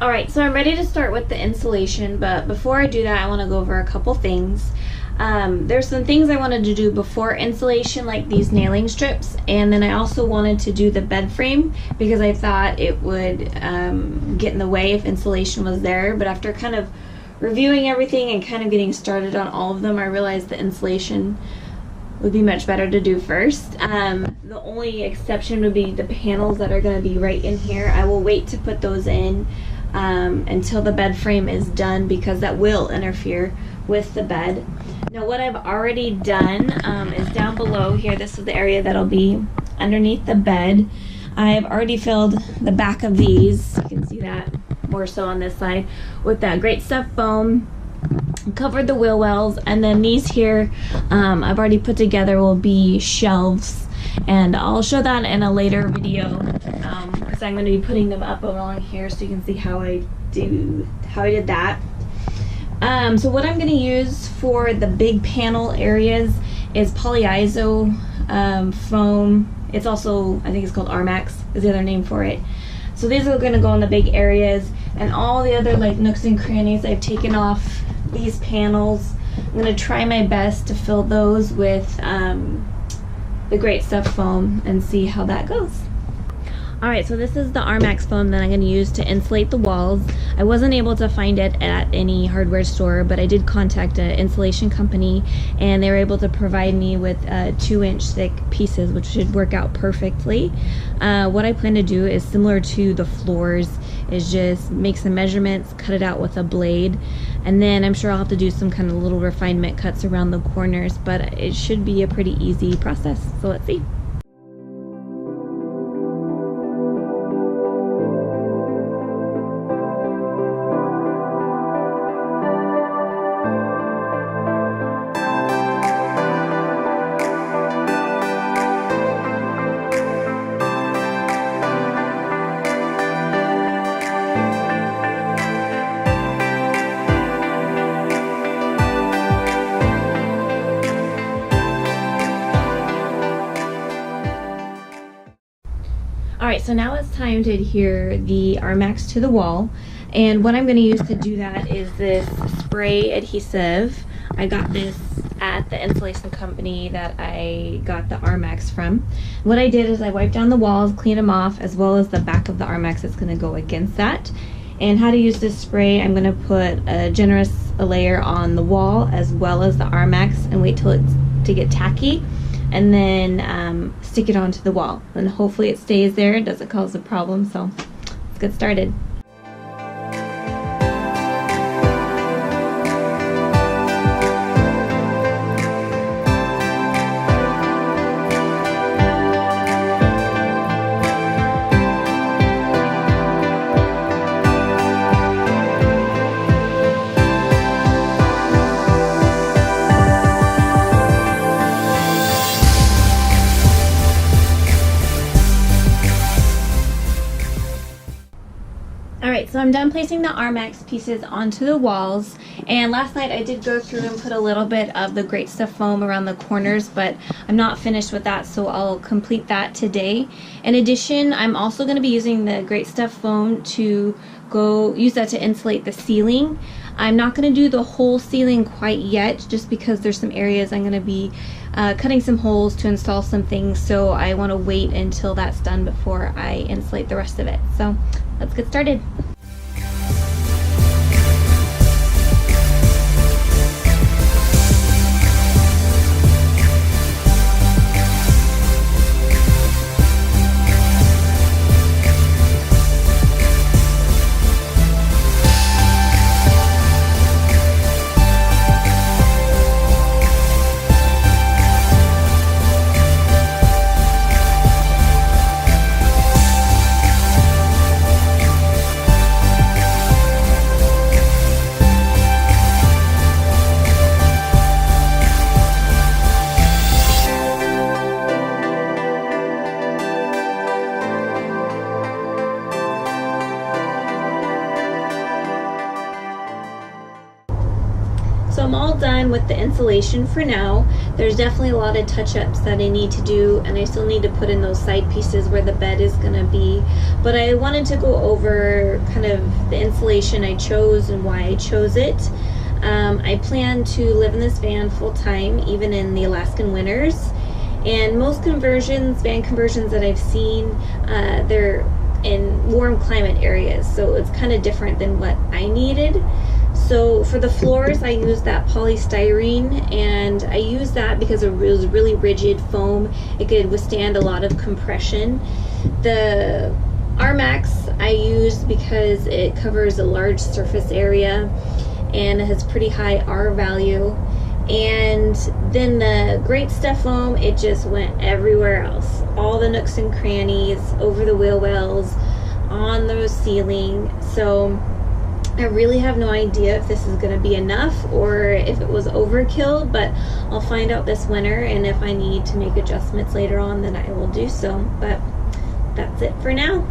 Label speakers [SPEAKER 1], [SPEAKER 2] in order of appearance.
[SPEAKER 1] Alright, so I'm ready to start with the insulation, but before I do that, I want to go over a couple things. There's some things I wanted to do before insulation, like these nailing strips, and then I also wanted to do the bed frame because I thought it would get in the way if insulation was there. But after kind of reviewing everything and kind of getting started on all of them, I realized the insulation would be much better to do first. The only exception would be the panels that are going to be right in here. I will wait to put those in until the bed frame is done because that will interfere with the bed. Now what I've already done is down below here, this is the area that'll be underneath the bed. I've already filled the back of these, you can see that more so on this side, with that Great Stuff foam. Covered the wheel wells, and then these here I've already put together will be shelves, and I'll show that in a later video because I'm going to be putting them up along here so you can see how I did that. So what I'm going to use for the big panel areas is polyiso foam. It's also, I think it's called Armax is the other name for it. So these are going to go in the big areas, and all the other like nooks and crannies I've taken off these panels. I'm going to try my best to fill those with the Great Stuff foam and see how that goes. Alright, so this is the Armax foam that I'm going to use to insulate the walls. I wasn't able to find it at any hardware store, but I did contact an insulation company and they were able to provide me with 2-inch thick pieces, which should work out perfectly. What I plan to do is similar to the floors, is just make some measurements, cut it out with a blade, and then I'm sure I'll have to do some kind of little refinement cuts around the corners, but it should be a pretty easy process. So let's see. Alright, so now it's time to adhere the Armax to the wall, and what I'm going to use to do that is this spray adhesive. I got this at the insulation company that I got the Armax from. What I did is I wiped down the walls, cleaned them off, as well as the back of the Armax that's going to go against that. And how to use this spray, I'm going to put a generous layer on the wall as well as the Armax and wait till it's to get tacky, and then stick it onto the wall, and hopefully it stays there, it doesn't cause a problem. So let's get started. Alright, so I'm done placing the Armax pieces onto the walls, and last night I did go through and put a little bit of the Great Stuff foam around the corners, but I'm not finished with that, so I'll complete that today. In addition, I'm also going to be using the Great Stuff foam to use that to insulate the ceiling. I'm not going to do the whole ceiling quite yet, just because there's some areas I'm going to be cutting some holes to install some things, so I want to wait until that's done before I insulate the rest of it. So let's get started. I'm all done with the insulation for now. There's definitely a lot of touch-ups that I need to do, and I still need to put in those side pieces where the bed is going to be. But I wanted to go over kind of the insulation I chose and why I chose it. I plan to live in this van full-time, even in the Alaskan winters. And most conversions, van conversions that I've seen, they're in warm climate areas, so it's kind of different than what I needed. So for the floors, I used that polystyrene, and I used that because it was really rigid foam. It could withstand a lot of compression. The RMax I used because it covers a large surface area and it has pretty high R value. And then the Great Stuff foam, it just went everywhere else. All the nooks and crannies, over the wheel wells, on the ceiling. So I really have no idea if this is going to be enough or if it was overkill, but I'll find out this winter, and if I need to make adjustments later on, then I will do so. But that's it for now.